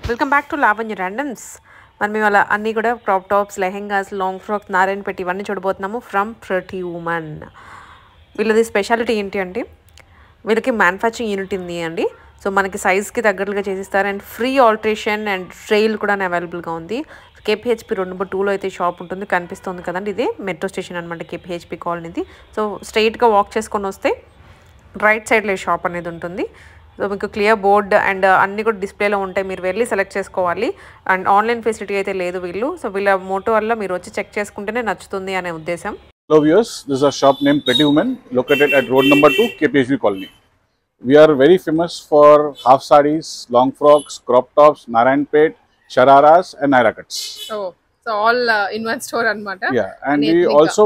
Welcome back to Lavanya randoms. మనం ఇవాళ అన్నీ కూడా crop tops, lehengas, long frocks, Narayana పెట్టి ఇవన్నీ చూడబోతున్నాము ఫ్రమ్ ప్రతి ఉమెన్. వీళ్ళది స్పెషాలిటీ ఏంటి అంటే వీళ్ళకి మ్యానుఫ్యాక్చరింగ్ యూనిట్ ఉంది అండి. సో మనకి సైజ్కి తగ్గట్టుగా చేసిస్తారు and free alteration and trial కూడా అవైలబుల్గా ఉంది. కేపీహెచ్పి 2 నెంబర్ 2లో అయితే షాప్ ఉంటుంది, కనిపిస్తుంది కదండి. ఇదే మెట్రో స్టేషన్ అనమాట, కేపీహెచ్పి కాలనీది. సో స్ట్రైట్గా వాక్ చేసుకొని వస్తే రైట్ సైడ్లో షాప్ అనేది ఉంటుంది. సో మీకు క్లియర్ బోర్డ్ అండ్ అన్నీ కూడా డిస్ప్లేలో ఉంటాయి, మీరు వెళ్ళి సెలెక్ట్ చేసుకోవాలి. అండ్ ఆన్లైన్ ఫెసిలిటీ అయితే లేదు వీళ్ళు. సో వీళ్ళ మోటో వల్ల మీరు వచ్చి చెక్ చేసుకుంటేనే నచ్చుతుంది అనే ఉద్దేశం. Hello viewers, this is a shop named Pretty Women located at road number 2, KPHB Colony. We are very famous for half sarees, long frocks, crop tops, Narayanpet, shararas and naira cuts. Oh, so all in one store anamata. Yeah, and we also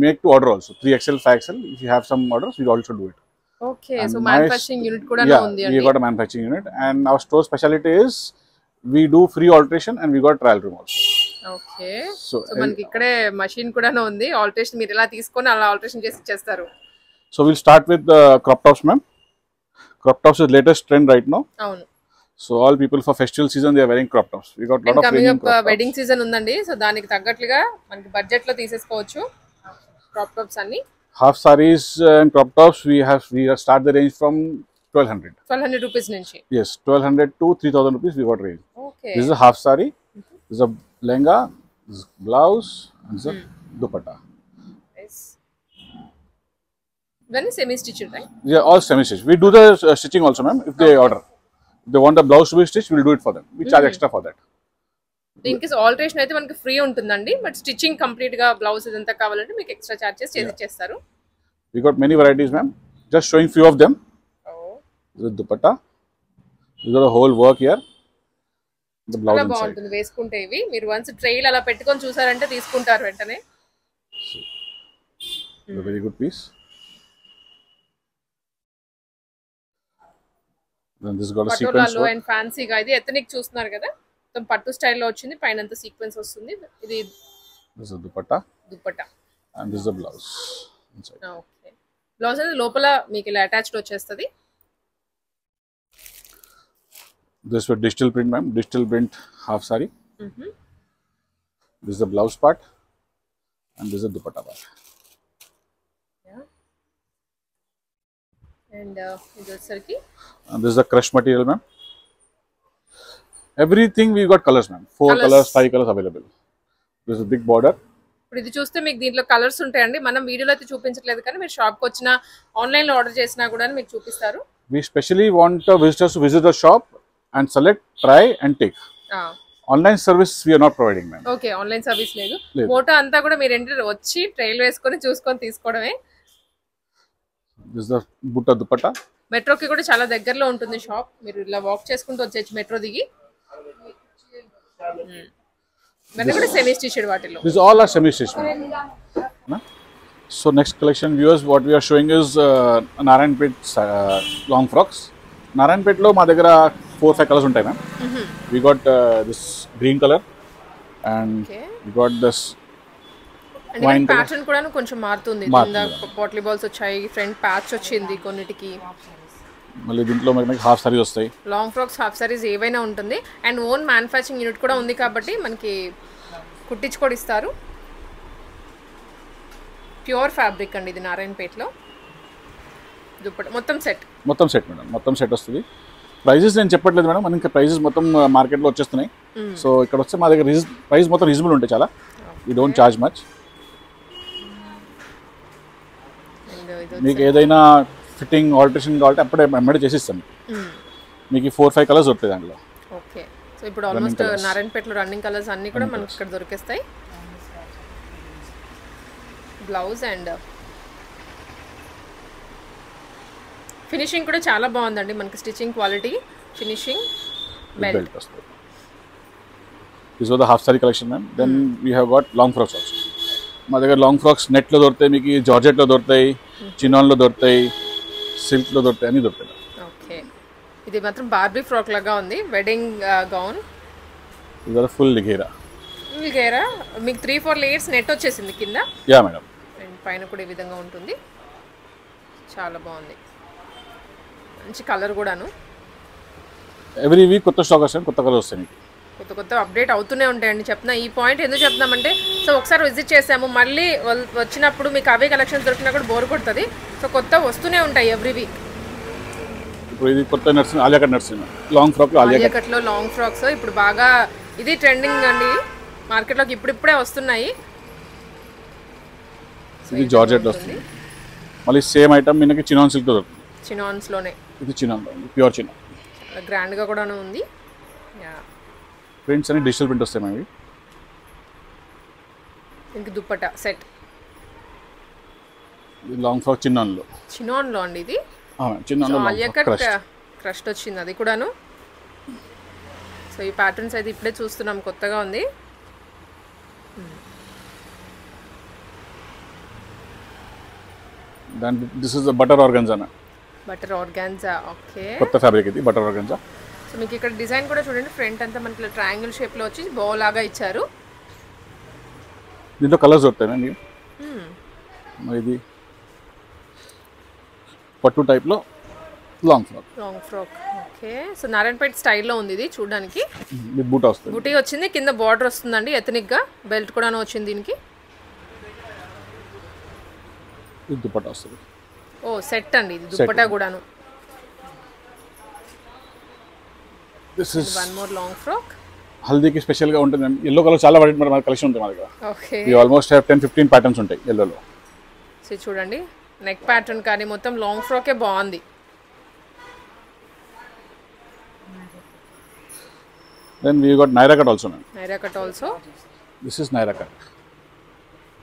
make to order also 3XL, 5XL. If you have some orders, we also do it. Okay, and so manufacturing unit kuda yeah, undi we got a manufacturing unit, and our store specialty is we do free alteration and we got trial room also. Okay, so మనకి ఇక్కడే machine కూడా ఉంది, alteration మీరు ఎలా తీసుకొని అలా alteration చేసి చేస్తారు. So we'll start with the crop tops, ma'am. Crop tops is latest trend right now. అవును. So all people for festival season they are wearing crop tops. We got lot of coming up wedding season ఉందండి. So దానికి తగ్గట్లుగా మనకి budget లో తీసేసుకోవచ్చు crop tops అన్ని. Half sarees and crop tops we start the range from 1200 rupees నుంచి. Yes, 1200 to 3000 rupees we got range. Okay, this is a half saree, this is a lehenga, this is blouse, and this is a dupatta. Nice. When is semi stitched, right? Yeah, all semi stitched. We do the stitching also, ma'am, if they order. If they want the blouse to be stitched, we'll do it for them. We charge extra for that. In case alteration అయితే మనకి free ఉంటుందండి, but stitching complete గా blouse ఇదంతా కావాలంటే మీకు extra charges చేసి ఇచ్చేస్తారు. We got many varieties, ma'am. Just showing few of them. This is dupatta. We got a whole work here. The blouse inside. బాగుంటుంది వేసుకుంటే. ఇవి మీరు వన్స్ ట్రైల్ అలా పెట్టుకొని చూసారంటే తీసుకుంటారు వెంటనే. A very good piece. Then this got a sequence work. And fancy గా ఇది ఎథనిక్ చూస్తున్నారు కదా, మొత్తం పట్టు స్టైల్లో వచ్చింది, పైన అంతా సీక్వెన్స్ వస్తుంది. ఇది this is dupatta. And this is the blouse inside. Okay, blouse అనేది లోపల మీకు ఇలా అటాచ్డ్ వచ్చేస్తుంది. This with digital print, ma'am. Digital print half saree. This is the blouse part, and this is the dupatta part. Yeah. And ఇది వచ్చరికి. And this is the crushed material, ma'am. Everything we got colors, ma'am. 4 colors, 5 colors available. This is a big border. ఇప్పుడు ఇది చూస్తే మీకు దీంట్లో colours ఉంటాయండి. మనం వీడియోలో అయితే చూపించట్లేదు, కానీ మీరు షాప్కి వచ్చినా ఆన్లైన్ లో ఆర్డర్ చేసినా కూడా మీకు చూపిస్తారు. We specially want visitors to visit the shop and select, try and take. Online service we are not providing, ma'am. Okay, online service లేదు. మోటో అంతా కూడా మీరు ఏంటి వచ్చి ట్రైల్ వేసుకొని చూసుకొని తీసుకోవడమే. This is the butta dupatta. మెట్రోకి కూడా చాలా దగ్గరలో ఉంటుంది షాప్, మీరు ఇలా వాక్ చేసుకుంటూ వచ్చేచ్చు మెట్రో దిగి. ఇవన్నీ కూడా సెమీ స్టిచ్డ్ వాటిలో. These all are semi stitched. So next collection, viewers, what we are showing is Narayanpet long frocks. Narayanpet lo ma daggara 4-5 colors untayi, ma'am. We got this green color, and we got this wine color. Pattern కూడా కొంచెం మారుతుంది. కింద potli balls వచ్చాయి, front patch వచ్చింది కొన్నిటికి. మళ్ళీ దీంట్లో మనకి హాఫ్ సారీస్ వస్తాయి, లాంగ్ ఫ్రాక్స్, హాఫ్ సారీస్ ఏవైనా ఉంటుంది. అండ్ ఓన్ మ్యానుఫ్యాక్చరింగ్ యూనిట్ కూడా ఉంది కాబట్టి మనకి కుట్టించుకొని ఇస్తారు. ప్యూర్ ఫ్యాబ్రిక్ అండి ఇది నారాయణపేటలో. దుప్పటి మొత్తం సెట్ మేడం, మొత్తం సెట్ వస్తుంది. ప్రైజెస్ నేను చెప్పట్లేదు మేడం, మనకి ఇంకా ప్రైజెస్ మొత్తం మార్కెట్లో వచ్చేస్తున్నాయి. సో ఇక్కడ వస్తే మా దగ్గర ప్రైస్ మొత్తం రీజనబుల్ ఉంటాయి చాలా. We don't charge much. మీకు ఏదైనా ఫిట్టింగ్ ఆల్టరేషన్ కావాలంటే అప్పుడే ఎమ్మడే చేసిస్తాం. మీకు 4-5 కలర్స్ దొరుకుతాయి దాంట్లో. ఓకే, సో ఇప్పుడు ఆల్మోస్ట్ నారాయణపేటలో రన్నింగ్ కలర్స్ అన్నీ కూడా మనకి ఇక్కడ దొరికేస్తాయి. బ్లౌజ్ అండ్ ఫినిషింగ్ కూడా చాలా బాగుందండి, మనకి స్టిచ్చింగ్ క్వాలిటీ, ఫినిషింగ్, బెల్ట్ వస్తుంది. This was the half sari collection ma'am. Then we have got long frocks also. మా దగ్గర లాంగ్ ఫ్రాక్స్ నెట్లో దొరుకుతాయి, మీకు జార్జెట్లో దొరుకుతాయి, చినాన్లో దొరుకుతాయి, సిల్క్లో దొరుకుతాయి, అన్నీ దొరుకుతాయి. ఓకే, ఇది మాత్రం బార్బీ ఫ్రాక్ లాగా ఉంది, వెడ్డింగ్ గౌన్. ఇది ఫుల్ లిగేరా. మీకు 3-4 లేయర్స్ నెట్ వచ్చేసింది కింద. Yeah madam. అండ్ పైన కూడా ఈ విధంగా ఉంటుంది, చాలా బాగుంది, మంచి కలర్ కూడాను. ఎవ్రీ వీక్ కొత్త స్టాక్ వస్తాయి, కొత్త కలర్ వస్తాయి మీకు. కొత్త కొత్త అప్డేట్ అవుతూనే ఉంటాయండి. చెప్తున్నా ఈ పాయింట్ ఎందుకు చెప్తున్నామంటే, సో ఒకసారి విజిట్ చేసాము, మళ్ళీ వచ్చినప్పుడు మీకు అవే కలెక్షన్స్ దొరికినా కూడా బోర్ కొడుతుంది. సో కొత్త వస్తూనే ఉంటాయి ఎవ్రీ వీక్. ఇప్పుడు ఇది కొత్త nursing, Alia cut nursing long frock, Alia కట్లో లాంగ్ ఫ్రాక్స్ ఇప్పుడు బాగా ఇది ట్రెండింగ్ అండి మార్కెట్లోకి, ఇప్పుడిప్పుడే వస్తున్నాయి. ఇది జార్జెట్లో వస్తుంది. మళ్ళీ సేమ్ ఐటమ్ మనకి చినాన్ సిల్క్ దొరుకుతుంది. చినాన్స్లోనే ఇది చినాన్, ప్యూర్ చినాన్, గ్రాండ్గా కూడా ఉంది. ప్రింట్స్ అని డిజిటల్ ప్రింట్ వస్తాయి మనకి. ఇంక దుప్పట సెట్ లాంగ్ ఫ్రాక్ చిన్నాన్లో, చినాన్లో అండి ఇది. చిన్నాన్లో ఆలియా కట్ క్రష్ వచ్చింది అది కూడాను. సో ఈ ప్యాటర్న్స్ అయితే ఇప్పుడే చూస్తున్నాం, కొత్తగా ఉంది. దాని this is the butter organza. Butter organza, okay. కొత్త ఫ్యాబ్రిక్ ఇది బటర్ ఆర్గన్జా. సో మీకు ఇక్కడ డిజైన్ కూడా చూడండి, ఫ్రంట్ అంతా మనకి ట్రయాంగిల్ షేప్లో వచ్చి బో లాగా ఇచ్చారు. దీంట్లో కలర్స్ దొరుకుతాయి. ఇది పట్టు టైప్లో long frock. Okay. So Narayanpet స్టైల్లో ఉంది ఇది చూడడానికి. బూటా వస్తుంది, బూటీ వచ్చింది, కింద బార్డర్ వస్తుందండి ఎథనిక్గా, బెల్ట్ కూడా వచ్చింది దీనికి. ఇది దుపట్టా వస్తుంది. ఓ సెట్ అండి ఇది దుపట్టా కూడాను. This is one more long frock. హల్దీకి స్పెషల్గా ఉంటుంది. ఎల్లో కలర్ చాలా మన కలెక్షన్ ఉంటుంది మన దగ్గర. ఓకే. ఇది ఆల్మోస్ట్ 10-15 ప్యాటర్న్స్ ఉంటాయి ఎల్లోలో. సో చూడండి నెక్ ప్యాటర్న్ కానీ మొత్తం లాంగ్ ఫ్రాకే బాగుంది. Then we got Naira cut also. Naira cut also. This is Naira cut.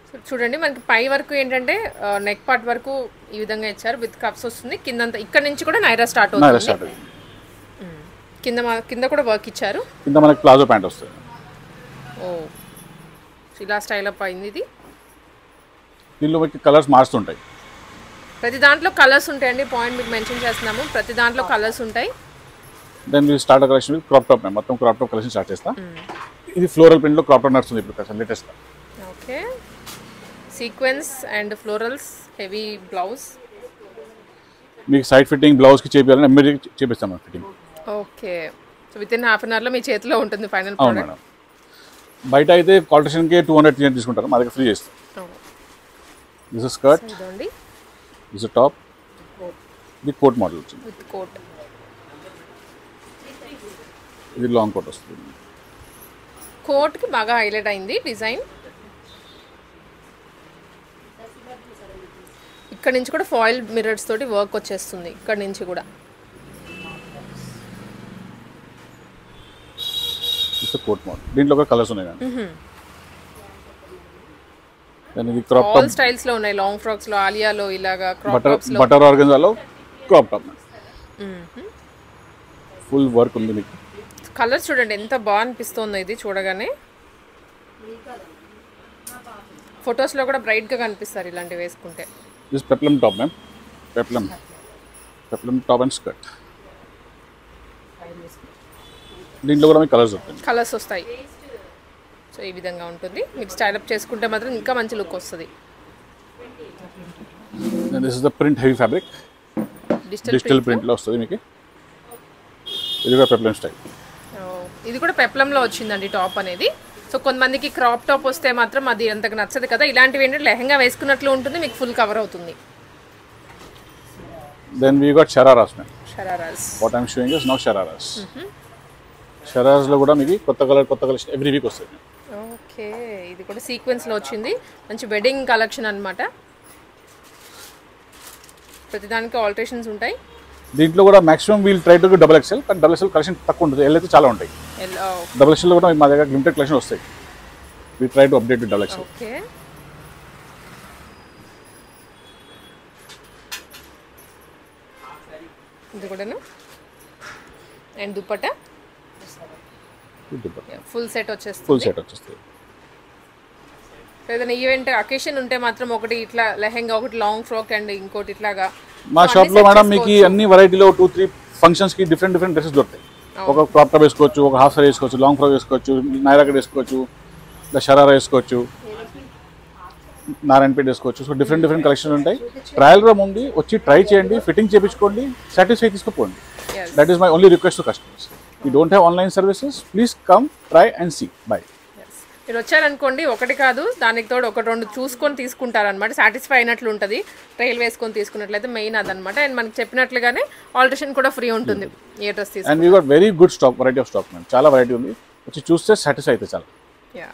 So చూడండి మనకి పై వరకు ఏంటంటే నెక్ పార్ట్ వరకు ఈ విధంగా ఇచ్చారు, విత్ కప్స్ వస్తుంది. కిందంతా ఇక్కడ నుంచి కూడా నైరా స్టార్ట్ అవుతుంది. కింద కూడా వర్క్ ఇచ్చారు. కింద మనకి ప్లాజో ప్యాంట్ వస్తుంది. ఓ ఇలా స్టైల్ అప్ అయింది ఇది. దీనిలో మనకి కలర్స్ మారుస్తుంటాయి. ప్రతి దాంట్లో కలర్స్ ఉంటాయండి, పాయింట్ మీకు మెన్షన్ చేస్తున్నాము, ప్రతి దాంట్లో కలర్స్ ఉంటాయి. Then we start collection with crop top. మొత్తం క్రాప్ టాప్ కలెక్షన్ స్టార్ట్ చేస్తా. ఇది ఫ్లోరల్ ప్రింట్లో క్రాప్ టాప్ నడుస్తుంది ఇప్పుడు latest. Okay. Sequence and florals, heavy blouse. మీకు సైడ్ ఫిట్టింగ్ బ్లౌజ్కి చేయాలని ఇమ్మీడియట్ చేపిస్తాం మనం fitting. Okay. So with in half an అవర్లో మీ చేతిలో ఉంటుంది ఫైనల్ ప్రోడక్ట్. అవును మేడం. బయట అయితే కాల్టేషన్కి 200 తీసుకుంటారు, మా దగ్గర ఫ్రీ చేస్తాం. This is skirt, this is top, ఇది కోట్ మోడల్ వచ్చింది విత్ కోట్. ఇది లాంగ్ కోట్ వస్తుంది. కోట్కి బాగా హైలైట్ అయింది డిజైన్. ఇక్కడ నుంచి కూడా ఫాయిల్ మిర్రర్స్ తోటి వర్క్ వచ్చేస్తుంది ఇక్కడ నుంచి కూడా. కోట్ మోడల్, దీంట్లో కూడా కలర్స్ ఉన్నాయి. ఇది క్రాప్ టాప్ స్టైల్స్ లో ఉన్నాయి, లాంగ్ ఫ్రాక్స్ లో, ఆలియాలో ఇలాగా, క్రాప్ టాప్స్ లో, బటర్ ఆర్గన్జాలో క్రాప్ టాప్. ఫుల్ వర్క్ ఉంది మీకు. కలర్స్ చూడండి ఎంత బాగా అనిపిస్తుందో ఇది చూడగానే. ఫొటోస్లో కూడా బ్రైట్గా కనిపిస్తారు ఇలాంటివి వేసుకుంటే. This peplum top ma'am, peplum top and skirt. దీంట్లో కూడా మీకు కలర్స్ వస్తాయి. సో ఈ విధంగా ఉంటుంది, మీరు స్టైలప్ చేసుకుంటే మాత్రం ఇంకా మంచి లుక్ వస్తుంది. This is the print heavy fabric, digital ప్రింట్లో వస్తుంది మీకు. ఇది కూడా పెప్లం స్టైల్. ఇది కూడా పెప్లంలో వచ్చిందండి టాప్ అనేది. సో కొంతమందికి క్రాప్ టాప్ వస్తే మాత్రం అది అంతగా నచ్చదు కదా, ఇలాంటివి ఏంటంటే లెహంగా వేసుకున్నట్లు ఉంటుంది, మీకు ఫుల్ కవర్ అవుతుంది. Then we got shararas ma'am. Shararas, what I'm showing is now shararas. షరారాస్లో కూడా మీకు కొత్త కలెక్షన్ ఎవ్రీ వీక్ వస్తుంది. ఓకే. ఇది కూడా సీక్వెన్స్లో వచ్చింది, మంచి వెడ్డింగ్ కలెక్షన్ అనమాట. ప్రతిదానికి ఆల్టరేషన్స్ ఉంటాయి. దీంట్లో కూడా maximum we'll try to double XL, కానీ డబుల్ ఎక్స్ఎల్ కలెక్షన్ తక్కువ ఉంటుంది, ఎల్ అయితే చాలా ఉంటాయి. డబుల్ ఎక్స్ఎల్లో కూడా మా దగ్గర లిమిటెడ్ కలెక్షన్ వస్తాయి. We try to update double XL. Okay. ఇది కూడాను. అండ్ దుపట్టా ఫుల్ సెట్ వచ్చేస్తుంది. ఏదైనా ఈవెంట్ అకేషన్ ఉంటే మాత్రం ఒకటి ఇట్లా లెహెంగా, ఒకటి లాంగ్ ఫ్రాక్ అండ్ ఇంకోటి ఇట్లాగా. మా షాప్లో మేడం మీకు అన్ని వెరైటీలో 2-3 ఫంక్షన్స్కి డిఫరెంట్ డ్రెస్సెస్ దొరుకుతాయి. ఒక క్రాప్ టాప్ వేసుకోవచ్చు, ఒక హాఫ్ సారీ వేసుకోవచ్చు, లాంగ్ ఫ్రాక్ వేసుకోవచ్చు, నైరా కట్ వేసుకోవచ్చు, ఇలా షరారా వేసుకోవచ్చు, నారాయణపేట వేసుకోవచ్చు. సో డిఫరెంట్ కలెక్షన్ ఉంటాయి. ట్రయల్ రూమ్ ఉంది, వచ్చి ట్రై చేయండి, ఫిట్టింగ్ చేయించుకోండి, satisfy తీసుకుపోండి. Yes. That is my only request to customers. If you don't have online services, please come, try and see. Bye. మీరు వచ్చారనుకోండి ఒకటి కాదు దానికి తోడు ఒకటి రెండు చూసుకొని తీసుకుంటారనమాట, సాటిస్ఫై అయినట్లు ఉంటుంది. ట్రైల్ వేసుకొని తీసుకున్నట్లయితే మెయిన్ అదనమాట. అండ్ మనకి చెప్పినట్లుగానే ఆల్టరేషన్ కూడా ఫ్రీ ఉంటుంది ఏ డ్రెస్ తీసుకుంటే. And we got very good stock, variety of stock, man. చాలా variety ఉంది. వచ్చి చూస్తే సాటిస్ఫై అయితే చాలా. Yeah.